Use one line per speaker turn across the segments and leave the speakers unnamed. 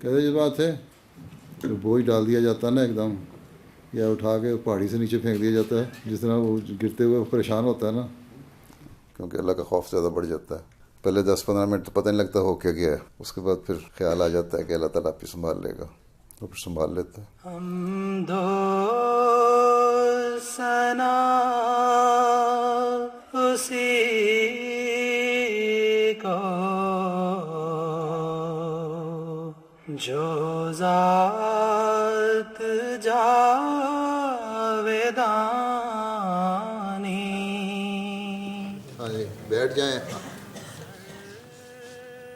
کہتے جذبات تھے کہ بوجھ ڈال دیا جاتا نا ایک دم، یا اٹھا کے پہاڑی سے نیچے پھینک دیا جاتا ہے، جس طرح وہ گرتے ہوئے پریشان ہوتا ہے نا، کیونکہ اللہ کا خوف زیادہ بڑھ جاتا ہے. پہلے 10-15 منٹ تو پتہ نہیں لگتا ہو کیا گیا ہے، اس کے بعد پھر خیال آ جاتا ہے کہ اللہ تعالیٰ آپ ہی سنبھال لے گا، تو پھر سنبھال لیتا ہے.
حمد و ثنا اسی کو جو ذات جاویدانی.
بیٹھ جائیں.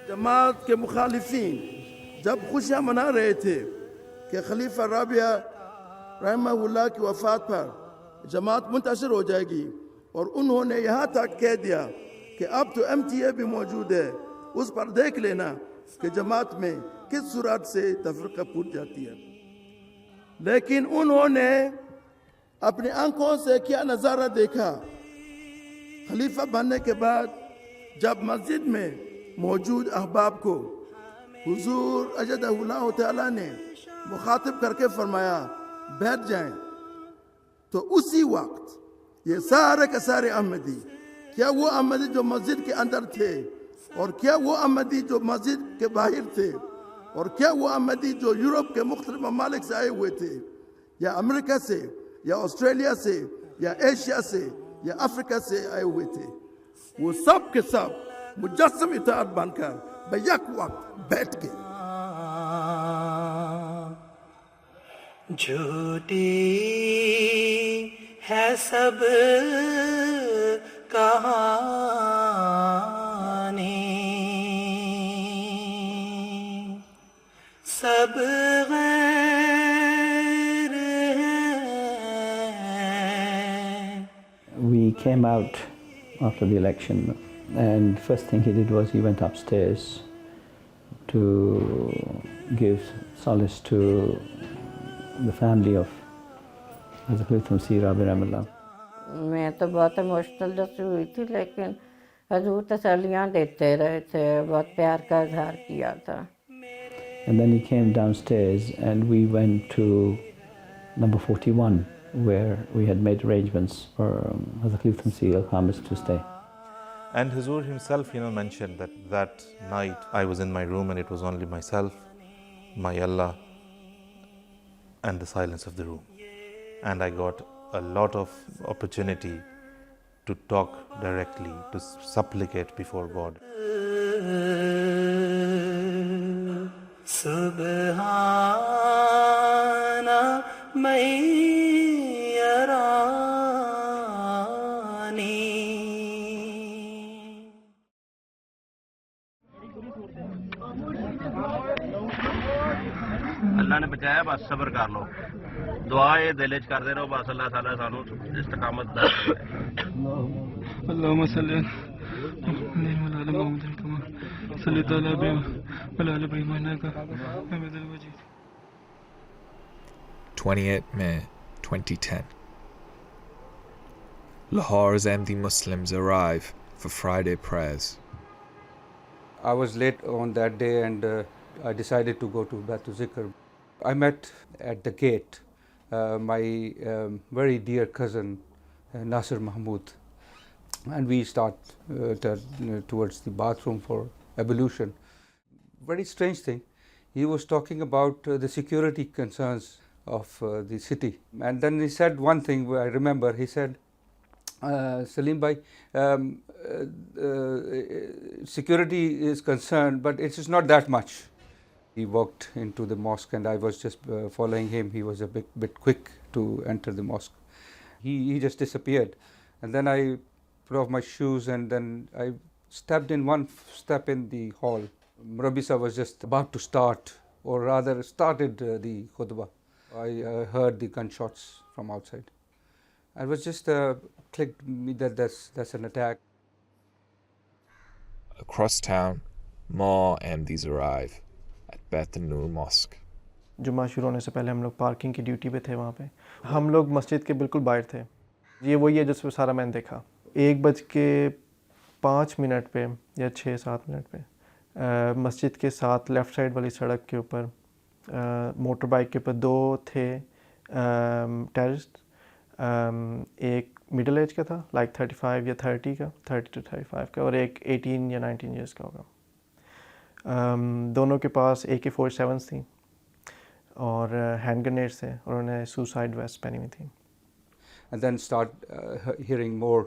جماعت کے مخالفین جب خوشیاں منا رہے تھے کہ خلیفہ رابعہ رحمہ اللہ کی وفات پر جماعت منتشر ہو جائے گی، اور انہوں نے یہاں تک کہہ دیا کہ اب تو MTA بھی موجود ہے، اس پر دیکھ لینا کہ جماعت میں کس صورت سے تفرقہ پھوٹ جاتی ہے. لیکن انہوں نے اپنی آنکھوں سے کیا نظارہ دیکھا. خلیفہ بننے کے بعد جب مسجد میں موجود احباب کو حضور اجدہ اللہ تعالیٰ نے مخاطب کر کے فرمایا بیٹھ جائیں، تو اسی وقت یہ سارے کے سارے احمدی، کیا وہ احمدی جو مسجد کے اندر تھے، اور کیا وہ احمدی جو مسجد کے باہر تھے، اور کیا وہ احمدی جو یورپ کے مختلف ممالک سے آئے ہوئے تھے، یا امریکہ سے، یا آسٹریلیا سے، یا ایشیا سے، یا افریقہ سے آئے ہوئے تھے، وہ سب کے سب مجسم اطاعت بن کر بیک وقت بیٹھ گئے.
جھوٹی ہے سب کہانی، سب غیر ہیں.
We came out after the election, and first thing he did was he went upstairs to give solace to the family of Hazrat Khalifatul-Masih V.
میں تو بہت ایموشنل جیسی ہوئی تھی، لیکن حضور تسلیاں دیتے رہے تھے، بہت پیار کا اظہار کیا تھا.
And then he came downstairs and we went to number 41 where we had made arrangements for Hazrat Khalifatul-Masih الخامس to stay.
And Hazur himself, mentioned that night I was in my room and it was only myself, my Allah, and the silence of the room. And I got a lot of opportunity to talk directly, to supplicate before God.
Subhana man yarani.
اللہ نے بچایا، بس صبر کر لو، دعا یہ دل وچ کرتے رہو، بس اللہ تعالیٰ سانو استقامت دے.
اللہم صلی علی محمد کما صلیت علی ابراہیم وعلی آل ابراہیم انک حمید مجید.
28 May 2010. Lahore's Ahmadi Muslims arrive for Friday prayers.
I was late on that day and I decided to go to Baitul Zikr. I met at the gate my very dear cousin Nasir Mahmood, and we start towards the bathroom for ablution. Very strange thing, he was talking about the security concerns of the city, and then he said one thing I remember. He said, Salim bhai, security is concerned, but it is not that much. He walked into the mosque and I was just following him. He was a bit quick to enter the mosque. He just disappeared, and then I put off my shoes and then I stepped in one step in the hall. Murabbi sahab was just about to start, or rather started the khutbah. I heard the gunshots from outside. I was just clicked me that that's an attack.
Across town, more Ahmadis arrive at Bait An-Nur Mosque.
جمعہ شروع ہونے سے پہلے ہم لوگ parking کی duty پہ تھے وہاں پہ. ہم لوگ مسجد کے بالکل باہر تھے. یہ وہی ہے جس پہ سارا میں نے دیکھا. 1:05 پہ یا 6-7 پہ مسجد کے ساتھ لیفٹ سائڈ والی سڑک کے اوپر موٹر بائک کے اوپر 2 تھے ٹیررسٹ، ایک مڈل ایج کا تھا لائک 35 یا 30 کا، 30 to 35 کا، اور ایک 18 یا 19 ایئرس کا ہوگا۔ دونوں کے پاس AK-47 تھیں اور ہینڈ گرینیڈس تھے، اور انہوں نے سوسائڈ ویسٹ پہنی ہوئی تھیں۔
And then start hearing more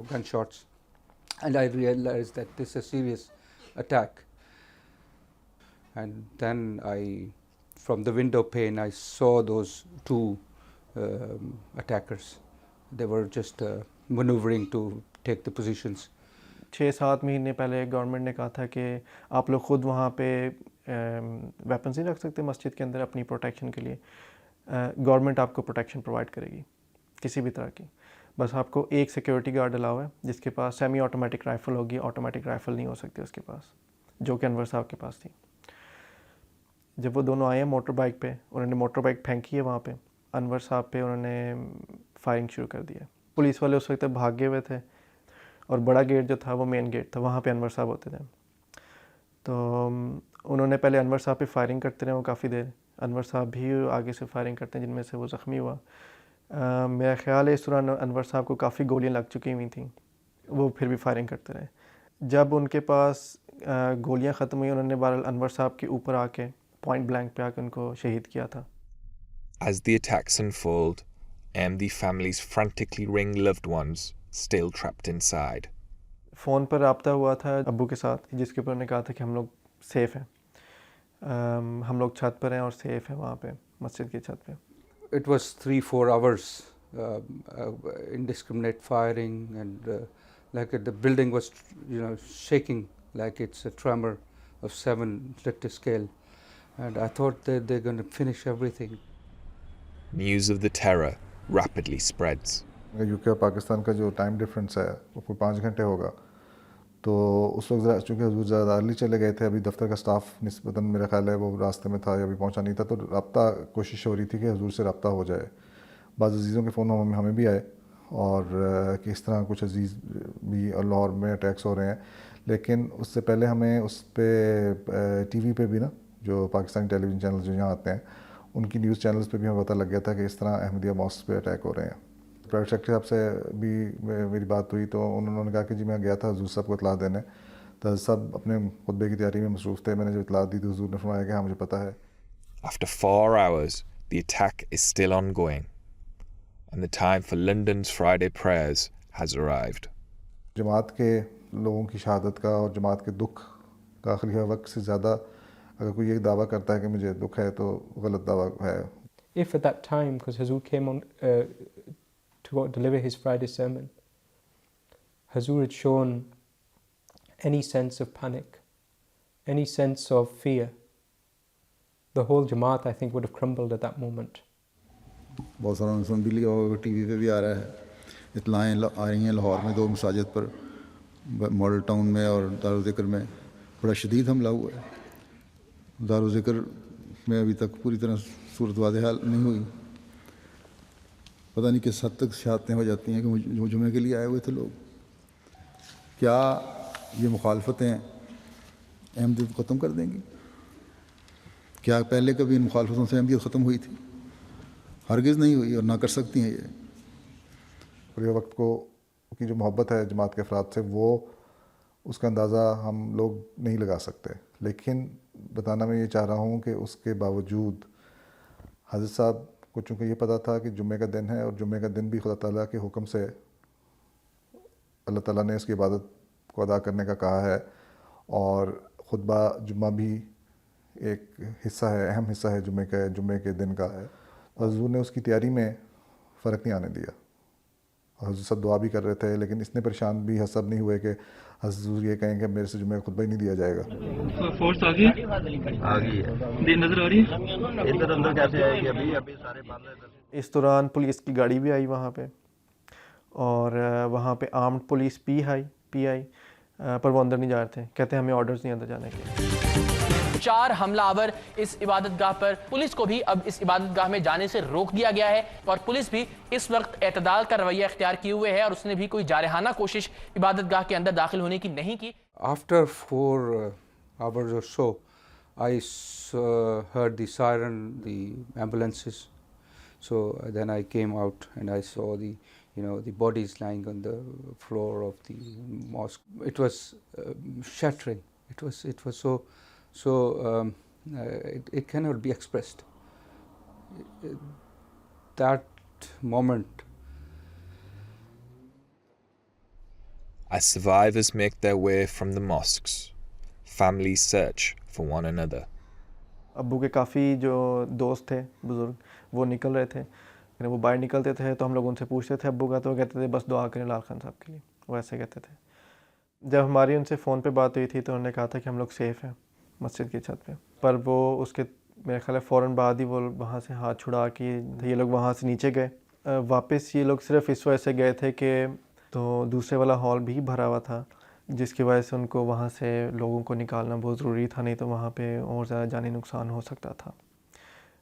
gunshots, and I realized that this is a serious attack. And then from the window pane, I saw those 2 attackers. They were just maneuvering to take the positions.
6-7 مہینے پہلے government نے کہا تھا کہ آپ لوگ خود وہاں پہ ویپنس نہیں رکھ سکتے مسجد کے اندر اپنی پروٹیکشن کے لیے، گورنمنٹ آپ کو پروٹیکشن پرووائڈ کرے گی کسی بھی طرح کی، بس آپ کو ایک سیکیورٹی گارڈ الاؤ ہے جس کے پاس سیمی آٹومیٹک رائفل ہوگی، آٹومیٹک رائفل نہیں ہو سکتی اس کے پاس، جو کہ انور صاحب کے پاس تھی۔ جب وہ دونوں آئے ہیں موٹر بائک پہ، انہوں نے موٹر بائک پھینکی ہے وہاں پہ، انور صاحب پہ انہوں نے فائرنگ شروع کر دی ہے۔ پولیس والے اس وقت بھاگے ہوئے تھے، اور بڑا گیٹ جو تھا وہ مین گیٹ تھا، وہاں پہ انور صاحب ہوتے تھے۔ تو انہوں نے پہلے انور صاحب پہ فائرنگ کرتے رہے وہ کافی دیر، انور صاحب بھی آگے سے فائرنگ کرتے ہیں جن میں سے وہ زخمی ہوا۔ میرا خیال ہے اس دوران انور صاحب کو کافی گولیاں لگ چکی ہوئی تھیں، وہ پھر بھی فائرنگ کرتے رہے۔ جب ان کے پاس گولیاں ختم ہوئی، انہوں نے بہرحال انور صاحب کے اوپر آ کے پوائنٹ بلینک پہ آ کے ان کو شہید کیا تھا۔
As the attacks unfold, the families frantically ring loved ones still trapped inside.
Phone پر رابطہ ہوا تھا ابو کے ساتھ، جس کے اوپر انہوں نے کہا تھا کہ ہم لوگ سیف ہیں، ہم لوگ چھت پر ہیں اور سیف ہیں وہاں پہ مسجد کی چھت پہ۔
It was 3-4 hours indiscriminate firing, and like the building was shaking like it's a tremor of 7 Richter scale, and I thought that they're going to finish everything.
News of the terror rapidly spreads.
UK اور پاکستان کا جو time difference ہے وہ کوئی 5 گھنٹے ہوگا، تو اس وقت چونکہ حضور زیادہ ارلی چلے گئے تھے، ابھی دفتر کا سٹاف نسبتاً میرا خیال ہے وہ راستے میں تھا یا ابھی پہنچا نہیں تھا، تو رابطہ کوشش ہو رہی تھی کہ حضور سے رابطہ ہو جائے۔ بعض عزیزوں کے فون ہمیں بھی آئے، اور کہ اس طرح کچھ عزیز بھی لاہور میں اٹیکس ہو رہے ہیں، لیکن اس سے پہلے ہمیں اس پہ ٹی وی پہ بھی نا، جو پاکستانی ٹیلی ویژن چینلز جو یہاں آتے ہیں ان کی نیوز چینلز پہ بھی ہمیں پتہ لگ گیا تھا کہ اس طرح احمدیہ ماسک پہ اٹیک ہو رہے ہیں۔ پرائیویٹ سیکٹری صاحب سے بھی میری بات ہوئی تو انہوں نے کہا کہ جی میں گیا تھا حضور صاحب کو اطلاع دینے، تو حضرت صاحب اپنے خطبے کی تیاری میں مصروف تھے، میں نے جو اطلاع دی تو حضور نے فرمایا کہ ہاں مجھے پتہ ہے۔
After 4 hours, the attack is still ongoing, and the time for London's Friday prayers has arrived.
جماعت کے لوگوں کی شہادت کا اور جماعت کے دکھ کا خلیفہ وقت سے زیادہ اگر کوئی یہ دعویٰ کرتا ہے کہ مجھے دکھ ہے تو غلط دعویٰ ہے۔
If at that time, because Hazur came on to deliver his Friday sermon, Hazur had shown any sense of panic, any sense of fear, the whole Jamaat I think would have crumbled at that moment.
بہت سارا سن بھی لیا ہوگا، T V پہ بھی آ رہا ہے، اطلاعیں آ رہی ہیں لاہور میں 2 مساجد پر، ماڈل ٹاؤن میں اور دارالذکر میں بڑا شدید حملہ ہوا ہے۔ دارالذکر میں ابھی تک پوری طرح صورت واضح حال نہیں ہوئی، پتہ نہیں کس حد تک شہادتیں ہو جاتی ہیں کہ جو جمعے کے لیے آئے ہوئے تھے لوگ، کیا یہ مخالفتیں احمدیت ختم کر دیں گی؟ کیا پہلے کبھی ان مخالفتوں سے احمدیت ختم ہوئی تھی؟ ہرگز نہیں ہوئی، اور نہ کر سکتی ہیں یہ۔ اور یہ وقت کو کی جو محبت ہے جماعت کے افراد سے، وہ اس کا اندازہ ہم لوگ نہیں لگا سکتے، لیکن بتانا میں یہ چاہ رہا ہوں کہ اس کے باوجود حضرت صاحب کو چونکہ یہ پتہ تھا کہ جمعے کا دن ہے، اور جمعے کا دن بھی خدا تعالیٰ کے حکم سے اللہ تعالیٰ نے اس کی عبادت کو ادا کرنے کا کہا ہے، اور خطبہ جمعہ بھی ایک حصہ ہے، اہم حصہ ہے جمعے کے دن کا ہے۔ حضور نے اس کی تیاری میں فرق نہیں آنے دیا، اور حضور صاحب دعا بھی کر رہے تھے، لیکن اتنے پریشان بھی حضرت نہیں ہوئے کہ حضور یہ کہیں کہ میرے سے جمعہ کا خطبہ ہی نہیں دیا جائے گا۔
فورس آ گئی ہے، دین نظر آ رہی ہے،
ادھر اندر کیسے آئے گی؟ ابھی سارے بند ہیں۔
اس دوران پولیس کی گاڑی بھی آئی وہاں پہ، اور وہاں پہ آرمڈ پولیس پی آئی، پر وہ اندر نہیں جا رہے تھے، کہتے ہیں ہمیں آرڈرز نہیں اندر جانے کے۔
4 حملہ آور اس عبادت گاہ پر، پولیس کو بھی اب اس عبادت گاہ میں جانے سے روک دیا گیا ہے، اور پولیس بھی اس وقت اعتدال کا رویہ اختیار کیے ہوئے ہے، اور اس نے بھی کوئی جارحانہ کوشش عبادت گاہ کے اندر داخل ہونے کی نہیں کی۔
After 4 hours or so, I heard the siren, the ambulances. So then I came out and I saw the bodies lying on the floor of the mosque. It was shattering. It was so it cannot be expressed. That moment.
As survivors make their way from the mosques, families search for one another.
ابو کے کافی جو دوست تھے بزرگ وہ نکل رہے تھے. وہ باہر نکلتے تھے تو ہم لوگ ان سے پوچھتے تھے ابو کا, تو وہ کہتے تھے بس دعا کریں لال خان صاحب کے لیے. وہ ایسے کہتے تھے. جب ہماری ان سے فون پہ بات ہوئی تھی تو انہوں نے کہا تھا کہ ہم لوگ سیف ہیں مسجد کی چھت پہ. پر وہ اس کے میرے خیال ہے فوراً بعد ہی وہ وہاں سے ہاتھ چھڑا کے یہ لوگ وہاں سے نیچے گئے. واپس یہ لوگ صرف اس وجہ سے گئے تھے کہ تو دوسرے والا ہال بھی بھرا ہوا تھا, جس کی وجہ سے ان کو وہاں سے لوگوں کو نکالنا بہت ضروری تھا, نہیں تو وہاں پہ اور زیادہ جانی نقصان ہو سکتا تھا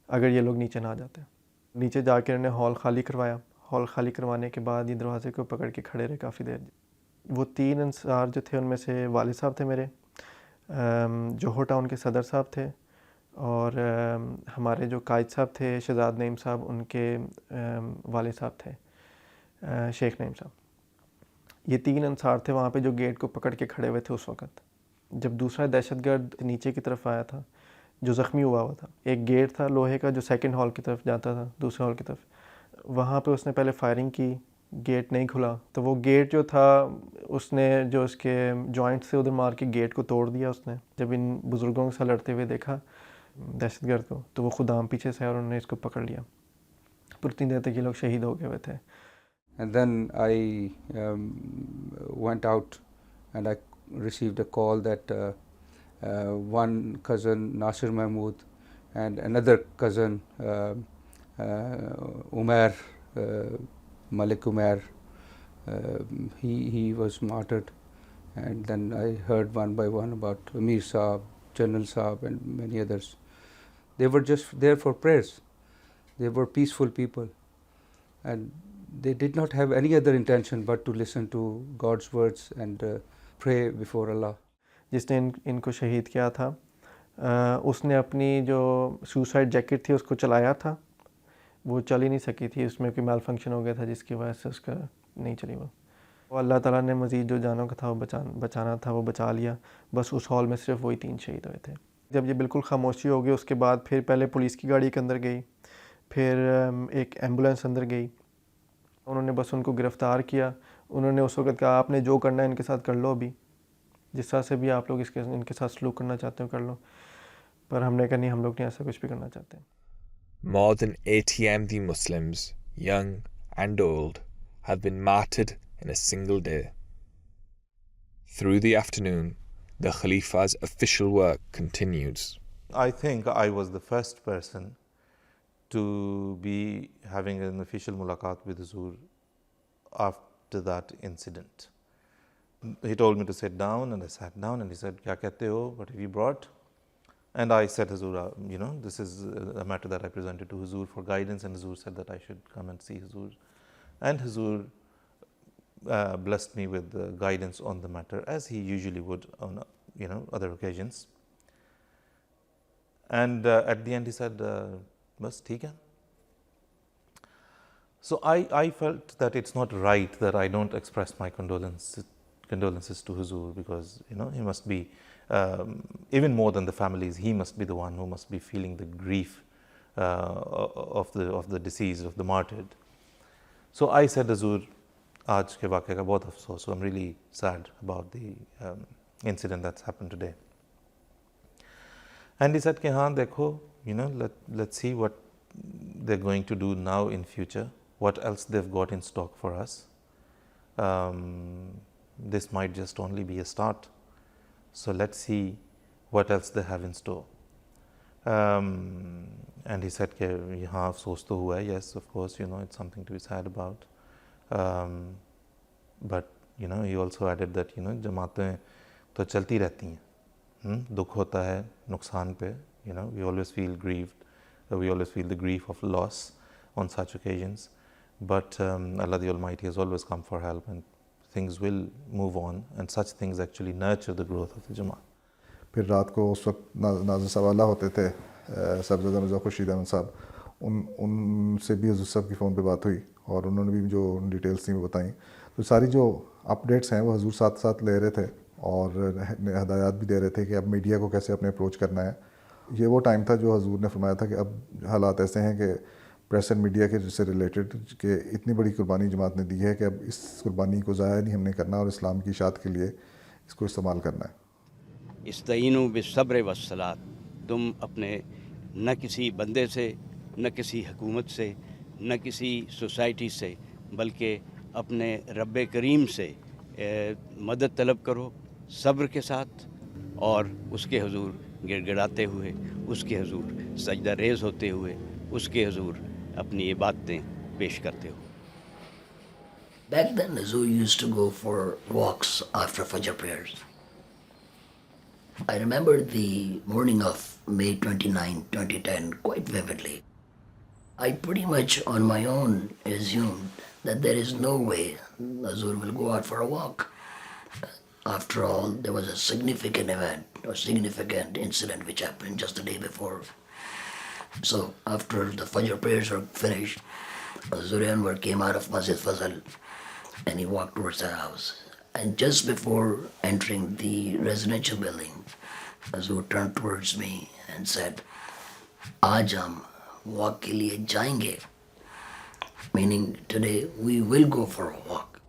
اگر یہ لوگ نیچے نہ جاتے. نیچے جا کے انہوں نے ہال خالی کروایا. ہال خالی کروانے کے بعد یہ دروازے کو پکڑ کے کھڑے رہے کافی دیر. وہ 3 انصار جو تھے ان میں سے والد صاحب تھے میرے, جوہر ٹاؤن کے صدر صاحب تھے, اور ہمارے جو قائد صاحب تھے شہزاد نعیم صاحب, ان کے والد صاحب تھے شیخ نعیم صاحب. یہ 3 انصار تھے وہاں پہ جو گیٹ کو پکڑ کے کھڑے ہوئے تھے اس وقت. جب دوسرا دہشت گرد نیچے کی طرف آیا تھا جو زخمی ہوا تھا, ایک گیٹ تھا لوہے کا جو سیکنڈ ہال کی طرف جاتا تھا دوسرے ہال کی طرف, وہاں پہ اس نے پہلے فائرنگ کی, گیٹ نہیں کھلا تو وہ گیٹ جو تھا اس نے جو اس کے جوائنٹ سے ادھر مار کے گیٹ کو توڑ دیا اس نے. جب ان بزرگوں کے ساتھ لڑتے ہوئے دیکھا دہشت گرد کو تو وہ خود پیچھے سے اور انہوں نے اس کو پکڑ لیا. پر 3 دیر تک یہ لوگ شہید ہو گئے ہوئے تھے.
And then I went out and I received a call that one cousin Nasir Mahmood and another cousin Umair, Malik Umair, he was martyred. And then I heard one by one about Amir Saab, General Saab and many others. They were just there for prayers. They were peaceful people and they did not have any other intention but to listen to God's words and pray before Allah.
جس نے ان کو شہید کیا تھا اس نے اپنی جو suicide jacket تھی اس کو چلایا تھا, وہ چل ہی نہیں سکی تھی, اس میں کوئی میل فنکشن ہو گیا تھا جس کی وجہ سے اس کا نہیں چلی. وہ اللہ تعالیٰ نے مزید جو جانوں کا تھا وہ بچانا تھا وہ بچا لیا. بس اس ہال میں صرف وہی 3 شہید ہوئے تھے. جب یہ بالکل خاموشی ہو گئی اس کے بعد پھر پہلے پولیس کی گاڑی کے اندر گئی, پھر ایک ایمبولینس اندر گئی. انہوں نے بس ان کو گرفتار کیا. انہوں نے اس وقت کہا آپ نے جو کرنا ہے ان کے ساتھ کر لو, ابھی جس طرح سے بھی آپ لوگ ان کے ساتھ سلوک کرنا چاہتے ہو کر لو. پر ہم نے کہا نہیں, ہم لوگ نہیں ایسا کچھ بھی کرنا چاہتے.
More than 80 Ahmadi Muslims, young and old, have been martyred in a single day. Through the afternoon, the Khalifa's official work continues.
I think I was the first person to be having an official mulaqat with Hazur after that incident. He told me to sit down and I sat down and he said, "Kya kehte ho? What have you brought?" And I said, Hazur, this is a matter that I presented to Hazur for guidance, and Hazur said that I should come and see Hazur. And Hazur blessed me with guidance on the matter as he usually would on other occasions. And at the end he said, bas theek hai. So I felt that it's not right that I don't express my condolences to Hazur, because he must be even more than the families, he must be the one who must be feeling the grief of the deceased, of the martyred. So I said, Hazur, aaj ke waqe ka bahut afsos, so I'm really sad about the incident that's happened today. And he said, haan dekho, let's see what they're going to do now in future, what else they've got in stock for us. This might just only be a start. So let's see what else they have in store. And he said, yahan afsos to hua hai. Yes, of course, it's something to be sad about. But, he also added that, jamaatein to chalti rehti hain. Dukh hota hai, nuksan pe. We always feel grieved. We always feel the grief of loss on such occasions. But Allah the Almighty has always come for help, and things will move on, and such things actually nurture the growth of the Jamaat.
پھر رات کو اس وقت ناظر صاحب ہوتے تھے صاحبزادہ مرزا خورشید احمد صاحب, ان سے بھی حضور صاحب کی فون پہ بات ہوئی اور انہوں نے بھی جو ڈیٹیلس تھیں وہ بتائیں. تو ساری جو اپڈیٹس ہیں وہ حضور ساتھ ساتھ لے رہے تھے اور ہدایات بھی دے رہے تھے کہ اب میڈیا کو کیسے اپنے اپروچ کرنا ہے. یہ وہ ٹائم تھا جو حضور نے فرمایا تھا کہ اب حالات ایسے ہیں کہ پریس اینڈ میڈیا کے سے ریلیٹڈ کہ اتنی بڑی قربانی جماعت نے دی ہے کہ اب اس قربانی کو ضائع نہیں ہم نے کرنا اور اسلام کی اشاعت کے لیے اس کو استعمال کرنا ہے.
استعینوا بالصبر والصلاۃ, تم اپنے نہ کسی بندے سے, نہ کسی حکومت سے, نہ کسی سوسائٹی سے, بلکہ اپنے رب کریم سے مدد طلب کرو صبر کے ساتھ, اور اس کے حضور گڑ گڑاتے ہوئے, اس کے حضور سجدہ ریز ہوتے ہوئے, اس کے حضور اپنی عبادتیں پیش کرتے ہو.
Back then Hazur used to go for walks after Fajr prayers. I remember the morning of May 29, 2010 quite vividly. I pretty much on my own assumed that there is no way Hazur will go out for a walk. After all, there was a significant event or significant incident which happened just the day before. So after the Fajr prayers were finished, Hazur Anwar came out of Masjid Fazal and he walked towards the house. And just before entering the residential building, Hazur turned towards me and said, "Aaj hum walk ke liye jayenge," meaning today we will go for a walk.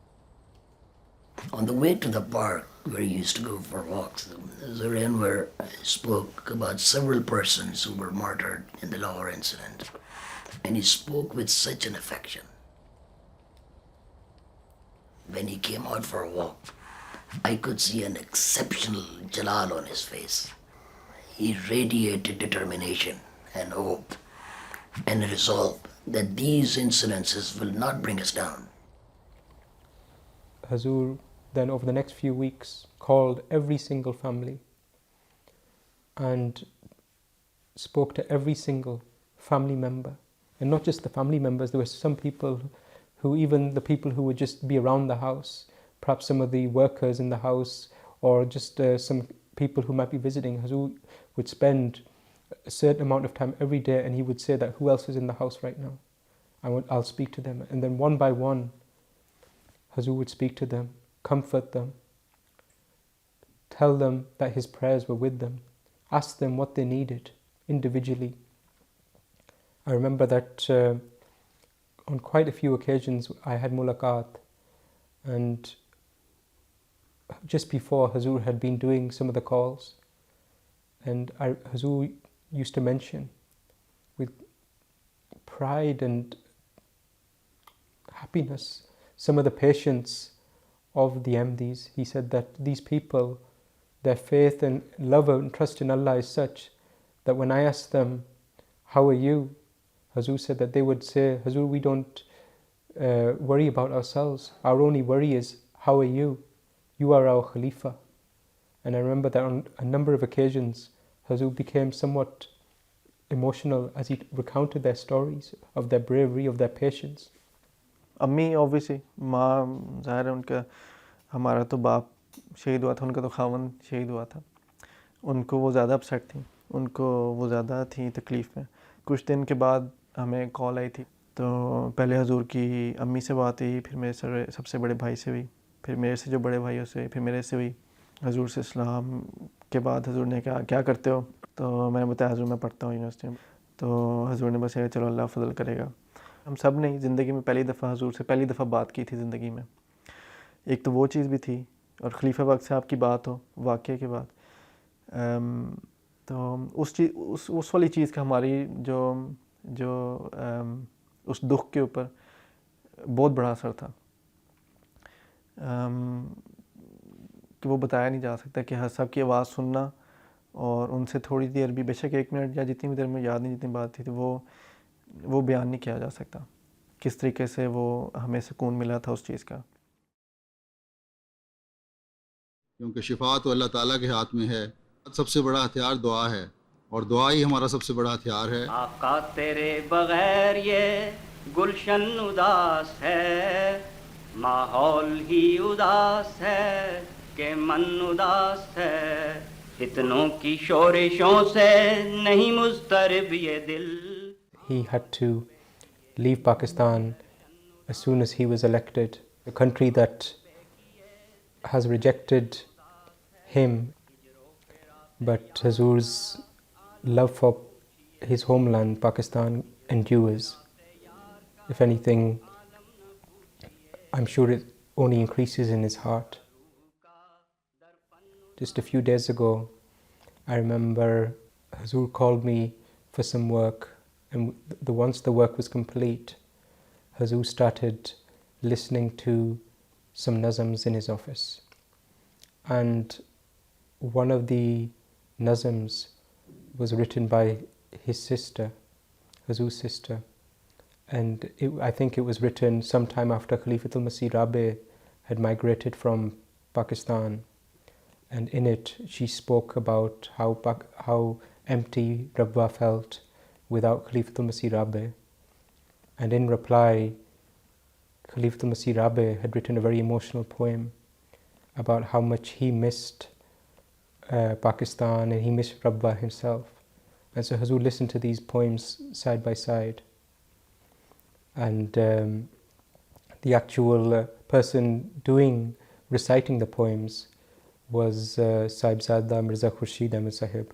On the way to the park where he used to go for walks, Hazur Anwar spoke about several persons who were martyred in the Lahore incident, and he spoke with such an affection. When he came out for a walk, I could see an exceptional jalal on his face. He radiated determination and hope and resolve that these incidences will not bring us down.
Hazur then over the next few weeks called every single family and spoke to every single family member. And not just the family members, there were some people who, even the people who would just be around the house, perhaps some of the workers in the house, or just some people who might be visiting, Hazur would spend a certain amount of time every day and he would say that who else is in the house right now? I'll speak to them. And then one by one, Hazur would speak to them, comfort them, tell them that his prayers were with them, ask them what they needed individually. I remember that on quite a few occasions I had mulaqat, and just before Hazur had been doing some of the calls, and Hazur used to mention with pride and happiness some of the patience of the MDs. He said that these people, their faith and love and trust in Allah is such that when I asked them, "How are you?" Hazur said that they would say, "Hazur, we don't worry about ourselves. Our only worry is, how are you? You are our Khalifa." And I remember that on a number of occasions, Hazur became somewhat emotional as he recounted their stories of their bravery, of their patience.
امی obviously ماں ظاہر ہے ان کا, ہمارا تو باپ شہید ہوا تھا, ان کا تو خاوند شہید ہوا تھا, ان کو وہ زیادہ اپسیٹ تھیں, ان کو وہ زیادہ تھیں تکلیف میں. کچھ دن کے بعد ہمیں کال آئی تھی, تو پہلے حضور کی امی سے بات ہوئی, پھر میرے سب سے بڑے بھائی سے ہوئی, پھر میرے سے جو بڑے بھائیوں سے, پھر میرے سے ہوئی. حضور سے اسلام کے بعد حضور نے کہا کیا کرتے ہو, تو میں نے بتایا حضور میں پڑھتا ہوں یونیورسٹی میں. تو حضور نے بس یہ چلو اللہ فضل کرے گا. ہم سب نے زندگی میں پہلی دفعہ حضور سے پہلی دفعہ بات کی تھی زندگی میں. ایک تو وہ چیز بھی تھی, اور خلیفہ پاک صاحب کی بات ہو واقعے کے بعد, تو اس والی چیز کا ہماری جو اس دکھ کے اوپر بہت بڑا اثر تھا, کہ وہ بتایا نہیں جا سکتا کہ سب کی آواز سننا اور ان سے تھوڑی دیر بھی, بے شک 1 منٹ یا جتنی بھی دیر میں یاد نہیں جتنی بات تھی, تو وہ بیان نہیں کیا جا سکتا کس طریقے سے وہ ہمیں سکون ملا تھا اس چیز کا.
کیونکہ شفا تو اللہ تعالیٰ کے ہاتھ میں ہے. سب سے بڑا ہتھیار دعا ہے, اور دعا ہی ہمارا سب سے بڑا ہتھیار ہے.
آقا تیرے بغیر یہ گلشن اداس ہے, ماحول ہی اداس ہے کہ من اداس ہے. فتنوں کی شورشوں سے نہیں مضطرب یہ دل.
He had to leave Pakistan as soon as he was elected. A country that has rejected him, but Hazur's love for his homeland, Pakistan, endures. If anything, I'm sure it only increases in his heart. Just a few days ago, I remember Hazur called me for some work, and once the work was complete, Hazur started listening to some nazms in his office. And one of the nazms was written by his sister, Hazur's sister. And I think it was written sometime after Khalifatul-Masih V had migrated from Pakistan. And in it, she spoke about how empty Rabwa felt without Khalifatul-Masih V. And in reply, Khalifatul-Masih V had written a very emotional poem about how much he missed Pakistan and he missed Rabwa himself. And so Hazur listened to these poems side by side. And the actual person reciting the poems was Sahibzada Mirza Khurshid Ahmed Sahib,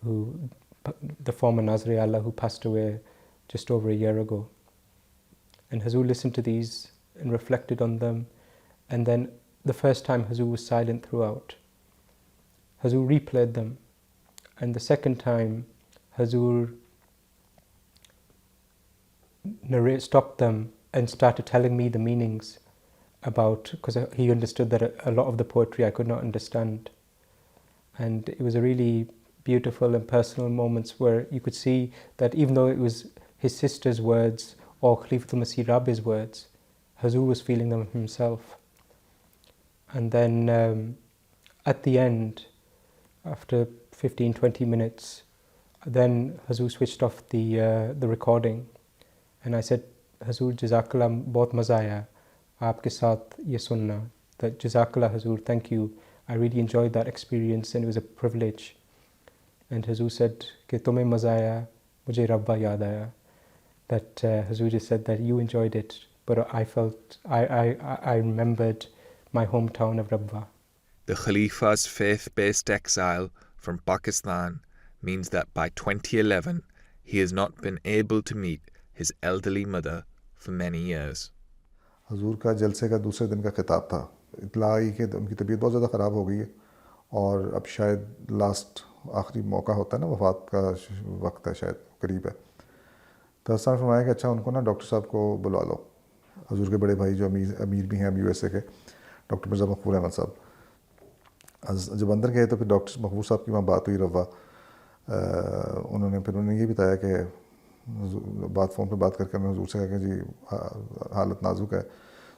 the former Nazir-e-Allah who passed away just over a year ago. And Hazur listened to these and reflected on them. And then the first time Hazur was silent throughout. Hazur replayed them. And the second time Hazur stopped them and started telling me the meanings about, because he understood that a lot of the poetry I could not understand. And it was a really beautiful and personal moments where you could see that even though it was his sister's words or Khalifatul-Masih V's words, Hazur was feeling them himself. And then at the end, after 15-20 minutes, then Hazur switched off the recording. And I said, Hazur, Jazakallah, bahut maza aaya aapke saath ye sunna. That Jazakallah Hazur, thank you. I really enjoyed that experience and it was a privilege. And Hazur said, कि तुम्हें मज़ा आया, मुझे रब्बा याद आया. That Hazur just said that you enjoyed it, but I remembered my hometown of Rabwa.
The Khalifa's faith-based exile from Pakistan means that by 2011, he has not been able to meet his elderly mother for many years.
हजूर का जलसे का दूसरे दिन का खिताब था. इत्ला आई कि उनकी तबीयत बहुत ज़्यादा ख़राब हो गई है और अब शायद लास्ट आखिरी मौका होता है ना, वफ़ात का वक्त है, शायद करीब है. तो हसन फरमाया कि अच्छा उनको ना डॉक्टर साहब को बुला लो. हजूर के बड़े भाई जो अमीर भी हैं USA के, डॉक्टर मिर्ज़ा मकबूल अहमद साहब. जब अंदर गए तो फिर डॉक्टर मकबूल साहब की वहाँ बात हुई रवा. उन्होंने ये बताया कि फ़ोन पे बात करके मैं हजूर से कहा कि जी हालत नाजुक है,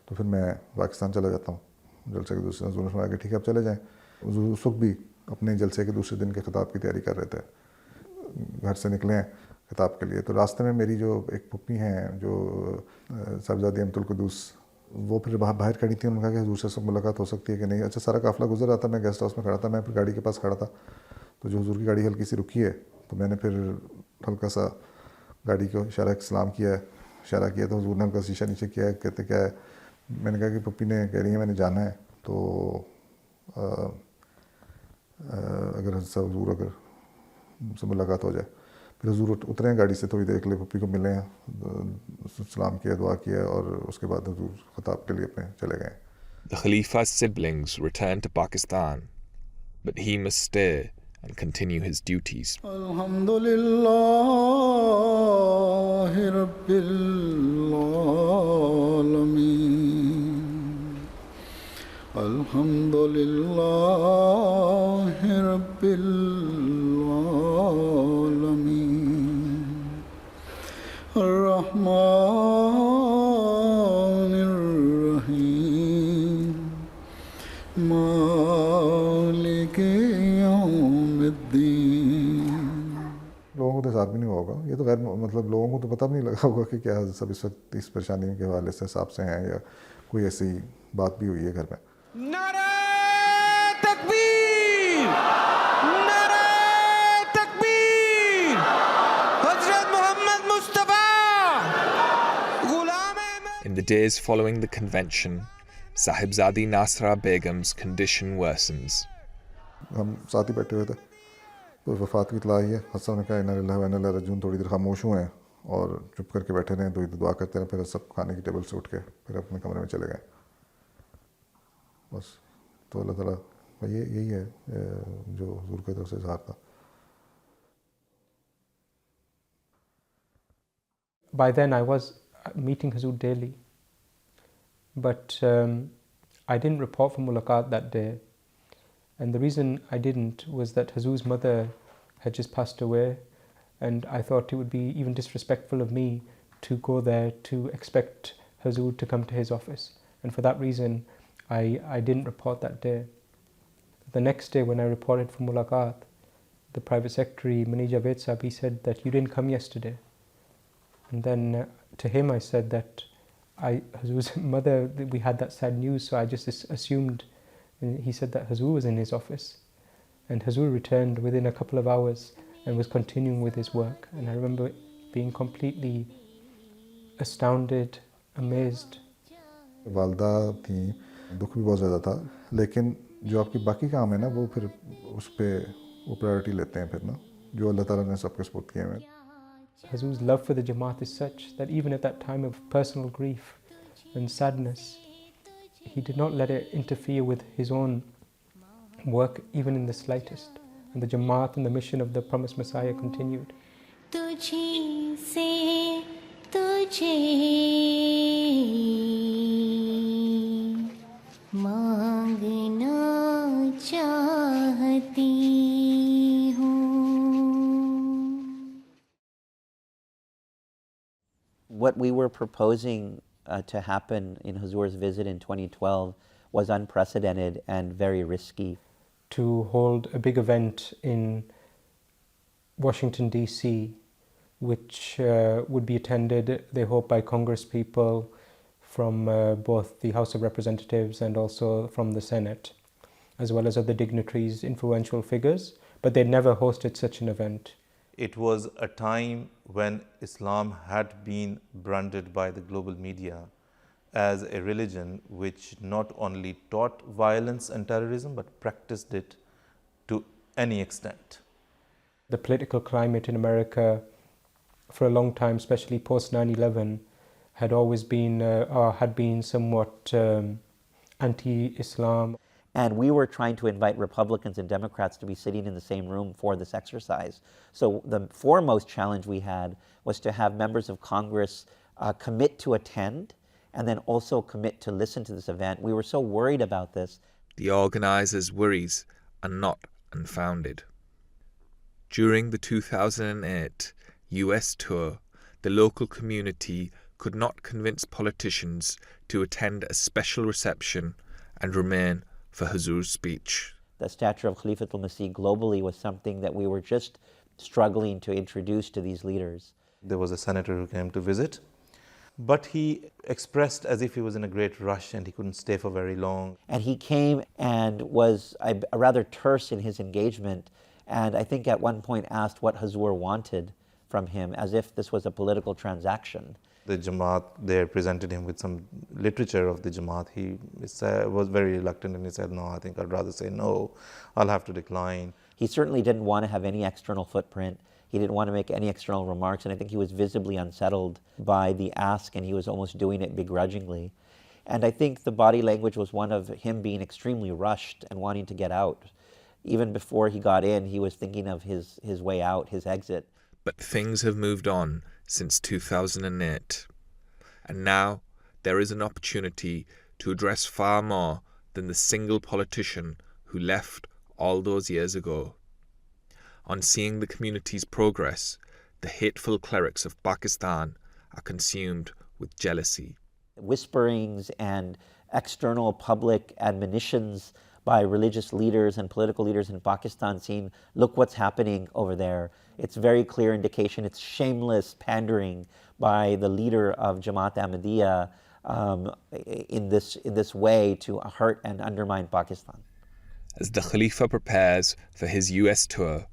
तो फिर मैं पाकिस्तान चला जाता हूँ जलसे के दूसरे. हजूर ने फरमाया कि ठीक है आप चले जाएँ. हजूर उस वक्त भी अपने जलसे के दूसरे दिन के खिताब की तैयारी कर रहे थे. घर से निकले हैं खिताब के लिए, तो रास्ते में मेरी जो एक पुप्पी हैं जो साहिबजादी अमतुल कुदूस, वो फिर बाहर खड़ी थी. उन्होंने कहा कि हजूर से सब मुलाकात हो सकती है कि नहीं. अच्छा सारा काफ़िला गुजर रहा था, मैं गेस्ट हाउस में खड़ा था, मैं फिर गाड़ी के पास खड़ा था, तो जो हजूर की गाड़ी हल्की सी रुकी है तो मैंने फिर हल्का सा गाड़ी को इशारा किया, तो हजूर ने उनका शीशा नीचे किया. कहते क्या है? मैंने कहा कि पप्पी ने कह रही है मैंने जाना है, तो अगर हजूर अगर मुझसे मुलाकात हो जाए. फिर हजूर उतरे हैं गाड़ी से, थोड़ी देर के लिए पप्पी को मिले हैं, सलाम किया, दुआ किया और उसके बाद हजूर खिताब के लिए अपने चले गए.
The Khalifa's siblings returned to Pakistan, but he must stay and continue his duties.
Alhamdulillah Rabbil Alameen. Alhamdulillah Rabbil Alameen. Ar-Rahman Ar-Rahim. Malik
लोगों को तो हिसाब भी नहीं होगा. ये तो गैर मतलब लोगों को तो पता भी नहीं लगा होगा कि क्या सब इस वक्त इस परेशानी के हवाले से हिसाब से हैं या कोई ऐसी बात भी हुई है घर में.
नारे तकबीर,
the days following the convention, Sahibzadi Nasra Begum's condition worsens.
ہم ساتھ ہی بیٹھے ہوئے تھے تو وفات کی اطلاع آئی ہے. حسن نے کہا انا للہ و انا الیہ راجعون. تھوڑی دیر خاموش ہوئے ہیں اور چپ کر کے بیٹھے رہے, تو دعا کرتے رہے. پھر سب کھانے کی ٹیبل سے اٹھ کے پھر اپنے کمرے میں چلے گئے. بس تو اللہ تعالیٰ یہی ہے جو حضور کی طرف سے اظہار تھا.
By then I was meeting Hazur daily, but I didn't report for mulaqat that day, and the reason I didn't was that Hazur's mother had just passed away, and I thought it would be even disrespectful of me to go there to expect Hazur to come to his office, and for that reason I didn't report that day. The next day when I reported for mulaqat, the private secretary Mani Javed Sahab, he said that you didn't come yesterday. And then to him I said that Hazur's mother, we had that sad news, so I just assumed. And he said that Hazur was in his office, and Hazur returned within a couple of hours and was continuing with his work. And I remember being completely astounded, amazed.
والدہ تھیں, دکھ بھی بہت زیادہ تھا, لیکن جو آپ کی باقی کام ہے نا وہ پھر اس پہ وہ پرائیورٹی لیتے ہیں پھر نا, جو اللہ تعالیٰ نے سب کے سپورٹ کیے ہیں.
Hazur's love for the Jamaat is such that even at that time of personal grief and sadness, he did not let it interfere with his own work even in the slightest. And the Jamaat and the mission of the promised Messiah continued.
تجھی سے تجھے مانگنا چاہتی
What we were proposing to happen in Hazur's visit in 2012 was unprecedented and very risky.
To hold a big event in Washington, D.C., which would be attended, they hope, by Congress people from both the House of Representatives and also from the Senate, as well as other dignitaries, influential figures, but they'd never hosted such an event.
It was a time when Islam had been branded by the global media as a religion which not only taught violence and terrorism but practiced it to any extent.
The political climate in America for a long time, especially post 9/11, had always been or had been somewhat anti-Islam.
And we were trying to invite Republicans and Democrats to be sitting in the same room for this exercise. So the foremost challenge we had was to have members of Congress commit to attend and then also commit to listen to this event. We were so worried about this.
The organizers' worries are not unfounded. During the 2008 US tour, the local community could not convince politicians to attend a special reception and remain for Hazur's speech.
The stature of Khalifatul-Masih globally was something that we were just struggling to introduce to these leaders.
There was a senator who came to visit, but he expressed as if he was in a great rush and he couldn't stay for very long.
And he came and was rather terse in his engagement, and I think at one point asked what Hazur wanted from him, as if this was a political transaction.
The Jamaat there presented him with some literature of the Jamaat. He was very reluctant and he said, no, I think I'd rather say no, I'll have to decline.
He certainly didn't want to have any external footprint. He didn't want to make any external remarks, and I think he was visibly unsettled by the ask, and he was almost doing it begrudgingly. And I think the body language was one of him being extremely rushed and wanting to get out. Even before he got in, he was thinking of his way out, his exit.
But things have moved on since 2008, and now there is an opportunity to address far more than the single politician who left all those years ago. On seeing the community's progress, the hateful clerics of Pakistan are consumed with jealousy.
Whisperings and external public admonitions by religious leaders and political leaders in Pakistan saying, look what's happening over there. It's very clear indication, it's shameless pandering by the leader of Jamaat Ahmediyya in this way to hurt and undermine Pakistan.
As the Khalifa prepares for his US tour,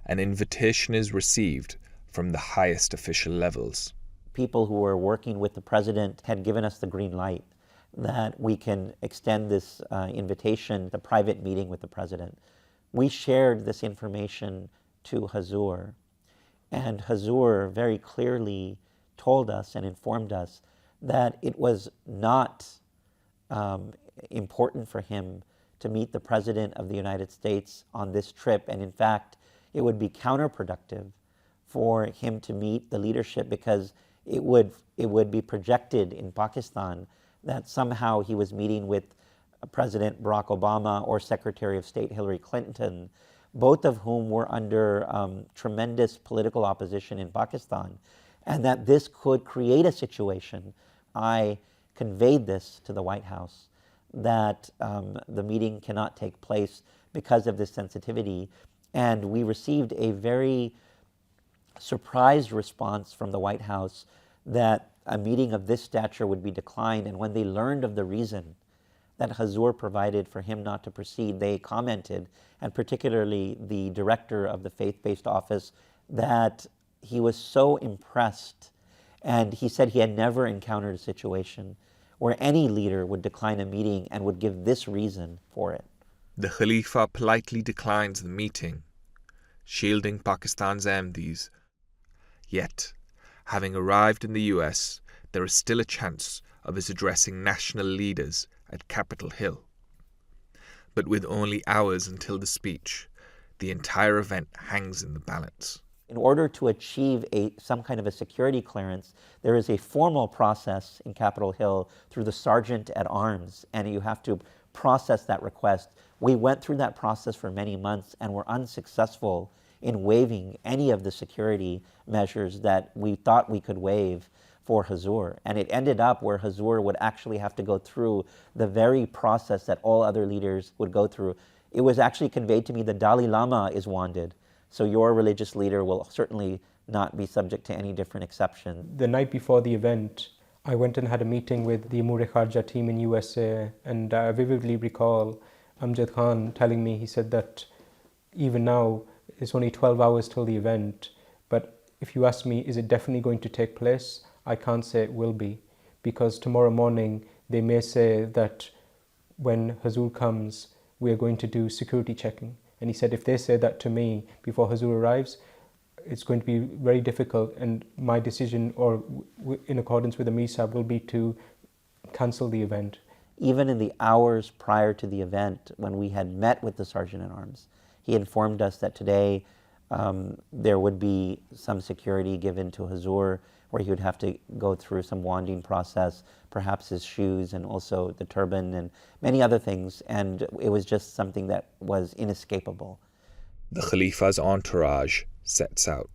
an invitation is received from the highest official levels.
people who were working with the president had given us the green light that we can extend this invitation, the private meeting with the president. We shared this information to Hazur, and Hazur very clearly told us and informed us that it was not important for him to meet the President of the United States on this trip, and in fact, it would be counterproductive for him to meet the leadership because it would be projected in Pakistan that somehow he was meeting with President Barack Obama or Secretary of State Hillary Clinton, both of whom were under tremendous political opposition in Pakistan, and that this could create a situation. I conveyed this to the White House, that the meeting cannot take place because of this sensitivity, and we received a very surprised response from the White House that a meeting of this stature would be declined, and when they learned of the reason that Hazur provided for him not to proceed, they commented, and particularly the director of the faith-based office, that he was so impressed, and he said he had never encountered a situation where any leader would decline a meeting and would give this reason for it.
The Khalifa politely declines the meeting, shielding Pakistan's Ahmadis. Yet, having arrived in the US, there is still a chance of his addressing national leaders at Capitol Hill. But with only hours until the speech, the entire event hangs in the balance.
In order to achieve some kind of a security clearance, there is a formal process in Capitol Hill through the Sergeant at Arms, and you have to process that request. We went through that process for many months and were unsuccessful in waiving any of the security measures that we thought we could waive for Hazur. And it ended up where Hazur would actually have to go through the very process that all other leaders would go through. It was actually conveyed to me the Dalai Lama is wanted, so your religious leader will certainly not be subject to any different exception.
The night before the event, I went and had a meeting with the Amur-e-Kharja team in USA, and I vividly recall Amjad Khan telling me, he said that even now, it's only 12 hours till the event, but if you ask me, is it definitely going to take place? I can't say it will be, because tomorrow morning they may say that when Hazur comes, we are going to do security checking. And he said, if they say that to me before Hazur arrives, it's going to be very difficult, and my decision, or in accordance with the Amir will be to cancel the event.
Even in the hours prior to the event, when we had met with the Sergeant at Arms, he informed us that today there would be some security given to Hazur, where he would have to go through some wanding process, perhaps his shoes and also the turban and many other things, and it was just something that was inescapable.
The Khalifa's entourage sets out.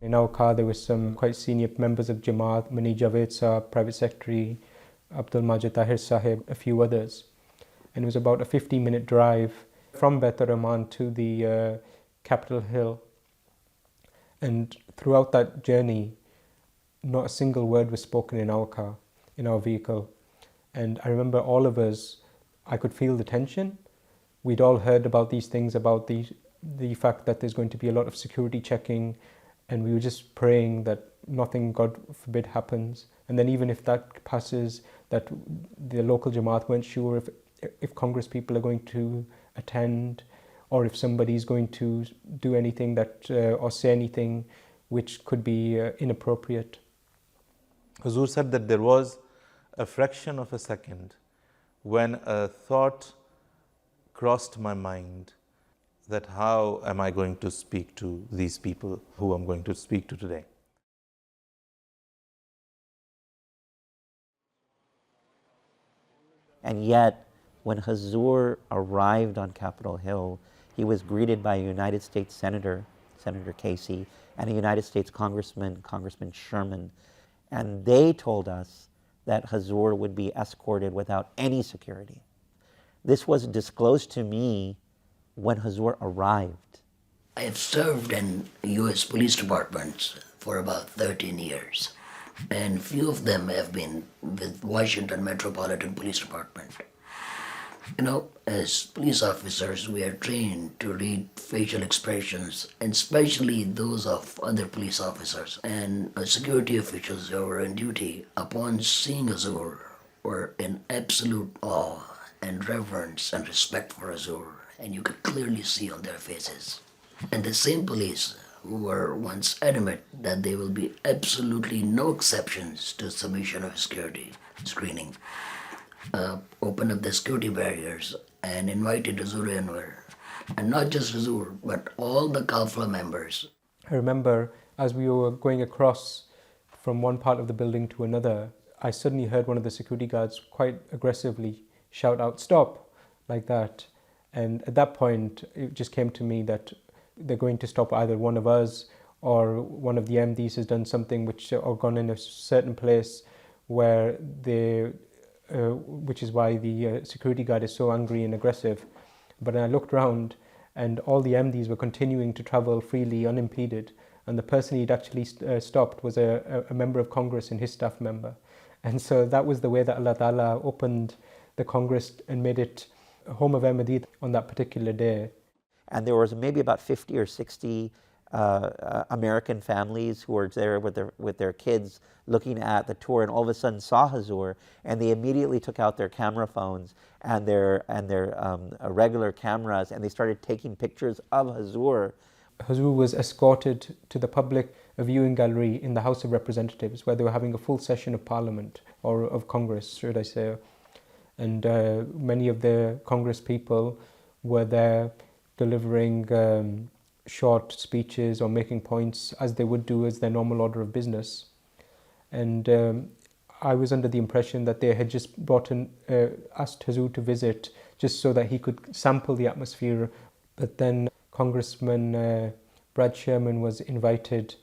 In our car there were some quite senior members of Jamaat, Mani Javed Sahab, Private Secretary, Abdul Majid Tahir Sahib, a few others. And it was about a 15-minute drive from Beit Rahman to the Capitol Hill. And throughout that journey, not a single word was spoken in our car, in our vehicle. And I remember all of us, I could feel the tension. We'd all heard about these things, about the fact that there's going to be a lot of security checking, and we were just praying that nothing, God forbid, happens. And then even if that passes, that the local Jamaat weren't sure if Congress people are going to attend, or if somebody's going to do anything that or say anything which could be inappropriate.
Hazur said that there was a fraction of a second when a thought crossed my mind that how am I going to speak to these people who I'm going to speak to today.
And yet, when Hazur arrived on Capitol Hill, he was greeted by a United States Senator, Senator Casey, and a United States Congressman, Congressman Sherman, and they told us that Hazur would be escorted without any security. This was disclosed to me when Hazur arrived.
I have served in U.S. police departments for about 13 years, and few of them have been with Washington Metropolitan Police Department. You know, as police officers, we are trained to read facial expressions, and especially those of other police officers. And security officials who were on duty, upon seeing Hazur, were in absolute awe and reverence and respect for Hazur, and you could clearly see on their faces. And the same police who were once adamant that there will be absolutely no exceptions to submission of security screening, opened up the security barriers and invited Hazur Anwar, and not just Hazur, but all the Kafla members.
I remember as we were going across from one part of the building to another, I suddenly heard one of the security guards quite aggressively shout out, "Stop," like that. And at that point, it just came to me that they're going to stop either one of us or one of the MDs has done something or gone in a certain place where which is why the security guard is so angry and aggressive. But I looked around and all the MDs were continuing to travel freely, unimpeded. And the person he'd actually stopped was a member of Congress and his staff member. And so that was the way that Allah Ta'ala opened the Congress and made it a home of Ahmadiyyat on that particular day.
And there was maybe about 50 or 60 American families who were there with their kids looking at the tour, and all of a sudden saw Hazur, and they immediately took out their camera phones and their regular cameras, and they started taking pictures of Hazur.
Hazur was escorted to the public viewing gallery in the House of Representatives, where they were having a full session of Parliament, or of Congress, should I say. And many of the Congress people were there delivering short speeches or making points as they would do as their normal order of business. And I was under the impression that they had just asked Hazur to visit just so that he could sample the atmosphere. But then Congressman Brad Sherman was invited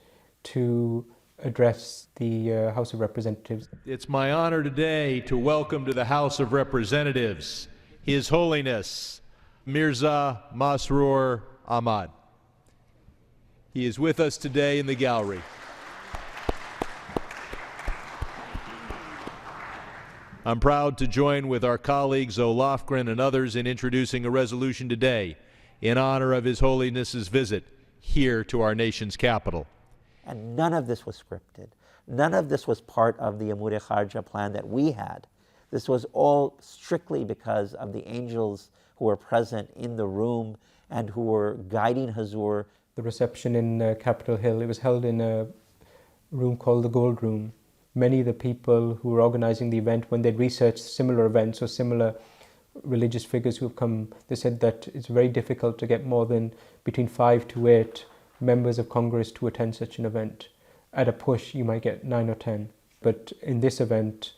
to address the House of Representatives.
It's my honor today to welcome to the House of Representatives His Holiness Mirza Masroor Ahmad. He is with us today in the gallery. I'm proud to join with our colleagues O'Loughlin and others in introducing a resolution today in honor of His Holiness's visit here to our nation's capital.
And none of this was scripted. None of this was part of the Amur-e Kharja plan that we had. This was all strictly because of the angels who were present in the room and who were guiding Hazur.
The reception in Capitol Hill, it was held in a room called the Gold Room. Many of the people who were organizing the event, when they'd researched similar events or similar religious figures who have come, they said that it's very difficult to get more than between 5 to 8 members of Congress to attend such an event. At a push, you might get 9 or 10. But in this event,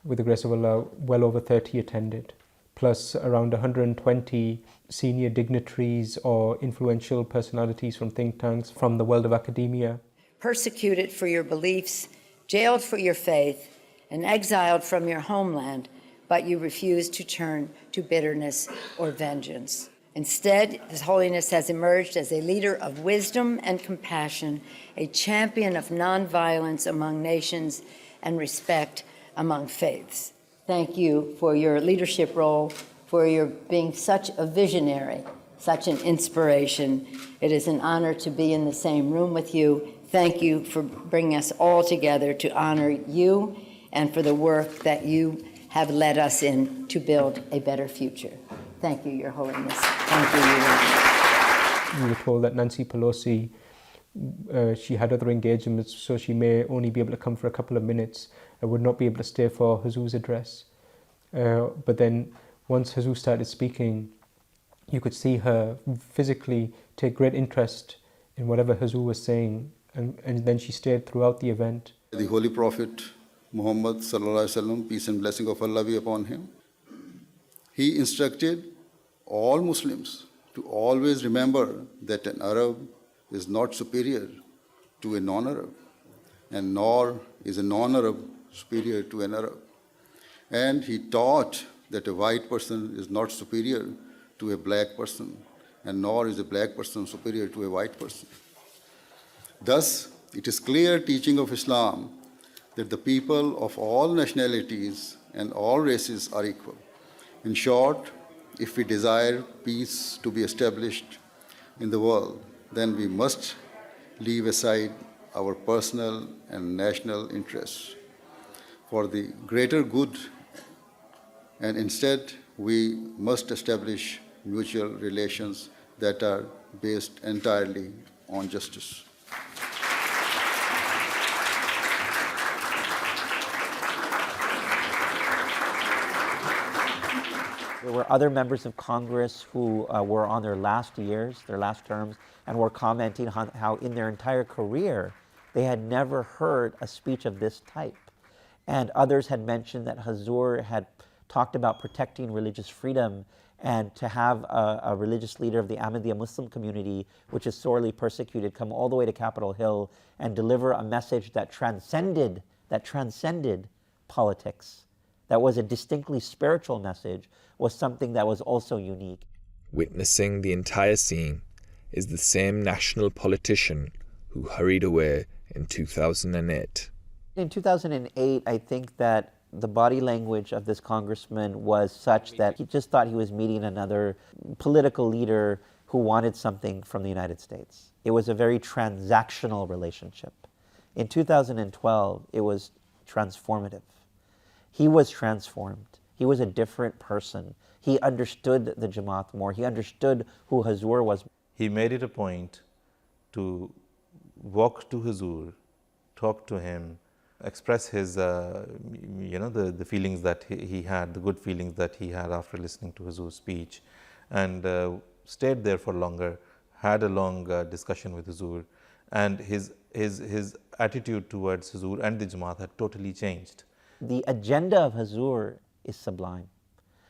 with the grace of Allah, well over 30 attended, plus around 120 senior dignitaries or influential personalities from think tanks, from the world of academia.
Persecuted for your beliefs, jailed for your faith, and exiled from your homeland, but you refuse to turn to bitterness or vengeance. Instead, His Holiness has emerged as a leader of wisdom and compassion, a champion of nonviolence among nations, and respect among faiths. Thank you for your leadership role, for your being such a visionary, such an inspiration. It is an honor to be in the same room with you. Thank you for bringing us all together to honor you and for the work that you have led us in to build a better future. Thank you, Your Holiness. Thank you, Your Holiness.
We were told that Nancy Pelosi, she had other engagements, so she may only be able to come for a couple of minutes and would not be able to stay for Hazur's address. But then once Hazur started speaking, you could see her physically take great interest in whatever Hazur was saying, and then she stayed throughout the event.
The Holy Prophet Muhammad Sallallahu Alaihi Wasallam, peace and blessing of Allah be upon him, he instructed all Muslims to always remember that an Arab is not superior to a non-Arab, and nor is a non-Arab superior to an Arab. And he taught that a white person is not superior to a black person, and nor is a black person superior to a white person. Thus, it is clear teaching of Islam that the people of all nationalities and all races are equal. In short, if we desire peace to be established in the world, then we must leave aside our personal and national interests for the greater good, and instead we must establish mutual relations that are based entirely on justice.
There were other members of Congress who were on their last years, their last terms, and were commenting on how in their entire career they had never heard a speech of this type. And others had mentioned that Hazur had talked about protecting religious freedom, and to have a religious leader of the Ahmadiyya Muslim community, which is sorely persecuted, come all the way to Capitol Hill and deliver a message that transcended politics, that was a distinctly spiritual message, was something that was also unique.
Witnessing the entire scene is the same national politician who hurried away in 2008.
In 2008, I think that the body language of this congressman was such that he just thought he was meeting another political leader who wanted something from the United States. It was a very transactional relationship. In 2012, it was transformative. He was transformed. He was a different person. He understood the Jamaat more. He understood who Hazur was.
He made it a point to walk to Hazur, talk to him, express his, the feelings that he had, the good feelings that he had after listening to Hazur's speech, and stayed there for longer, had a long discussion with Hazur, and his attitude towards Hazur and the Jamaat had totally changed.
The agenda of Hazur is sublime.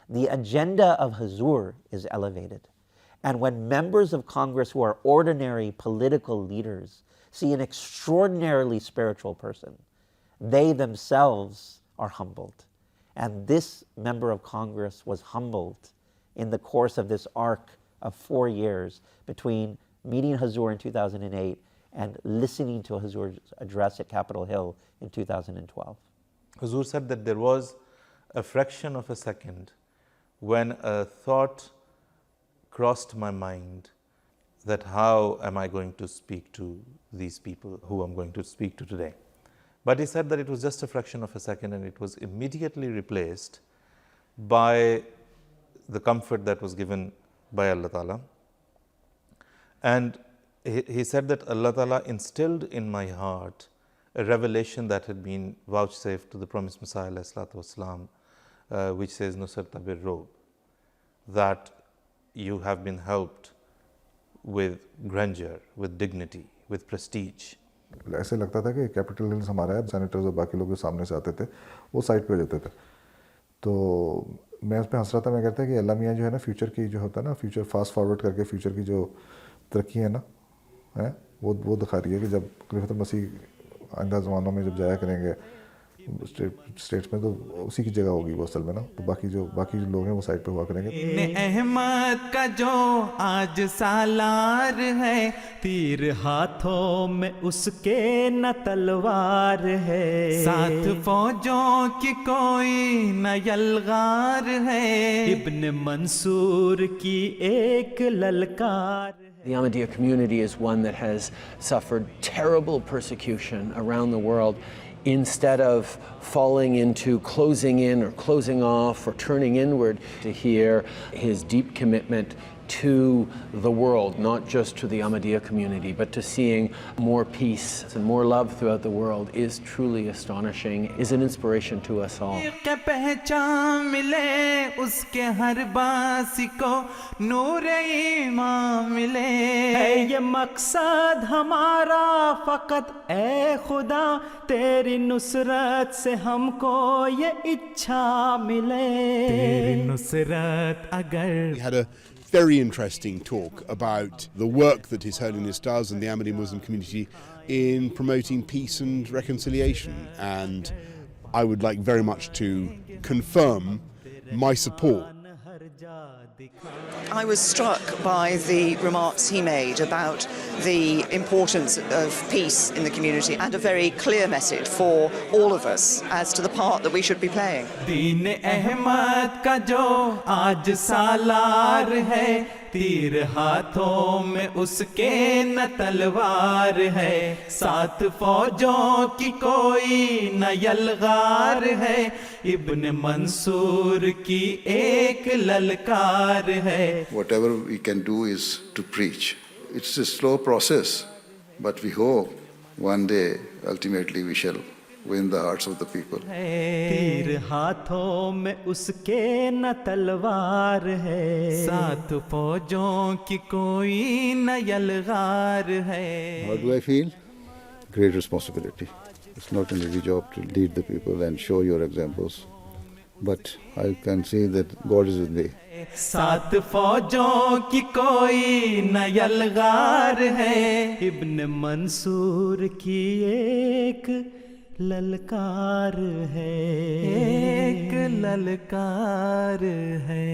The agenda of Hazur is elevated. And when members of Congress who are ordinary political leaders see an extraordinarily spiritual person, they themselves are humbled. And this member of Congress was humbled in the course of this arc of 4 years between meeting Hazur in 2008 and listening to Hazur's address at Capitol Hill in 2012.
Hazur said that there was a fraction of a second when a thought crossed my mind that how am I going to speak to these people who I'm going to speak to today. But he said that it was just a fraction of a second, and it was immediately replaced by the comfort that was given by Allah Ta'ala. And he said that Allah Ta'ala instilled in my heart a revelation that had been vouchsafed to the promised Messiah ﷺ, which says, Nusarta bir rob, that you have been helped with grandeur, with dignity, with prestige.
ऐसे लगता था कि capital hills हमारा है, senators और बाकी लोग जो सामने से आते थे वो साइड पे हो जाते थे. तो मैं उस पर हंस रहा था. मैं कहता कि अल्लाह मियाँ जो है ना, फ्यूचर की जो होता है ना, फ्यूचर फास्ट फॉरवर्ड करके फ्यूचर की जो तरक्की है ना, है वो दिखा रही है कि जब खलीफतुल मसीह आइंदा ज़मानों में जब जाया करेंगे स्टेट्स में, तो उसी की जगह होगी वो असल में ना. तो बाकी जो लोग हैं वो साइड पे हुआ करेंगे.
अहमद का जो आज सालार है, तीर हाथों में उसके न तलवार है, साथ फौजों की कोई न यलगार है, इब्न मंसूर की एक ललकार.
The Ahmadiyya community is one that has suffered terrible persecution around the world. Instead of falling into closing in or closing off or turning inward, to hear his deep commitment to the world, not just to the Ahmadiyya community, but to seeing more peace and more love throughout the world is truly astonishing, is an inspiration to us all.
We had a very interesting talk about the work that His Holiness does and the Ahmadiyya Muslim community in promoting peace and reconciliation, and I would like very much to confirm my support.
I was struck by the remarks he made about
the importance of peace in the community and a very clear message for all of us as to the part that we should be playing.
دین احمد کا جو آج سالار ہے تیر ہاتھوں میں اس کے نہ تلوار ہے ساتھ فوجوں کی کوئی نہ یلغار ہے ابن منصور کی ایک للکار ہے.
Whatever we can do is to preach. It's a slow process, but we hope one day ultimately we shall win the hearts of the people.
تیر ہاتھوں میں اس کے نہ تلوار ہے ساتھ فوجوں کی کوئی نہ یلغار ہے.
How do I feel? Great responsibility. It's not an easy job to lead the people and show your examples, but I can see that God is with me.
ساتھ فوجوں کی کوئی نہ یلغار ہے ابن منصور کی ایک للکار ہے ایک للکار ہے.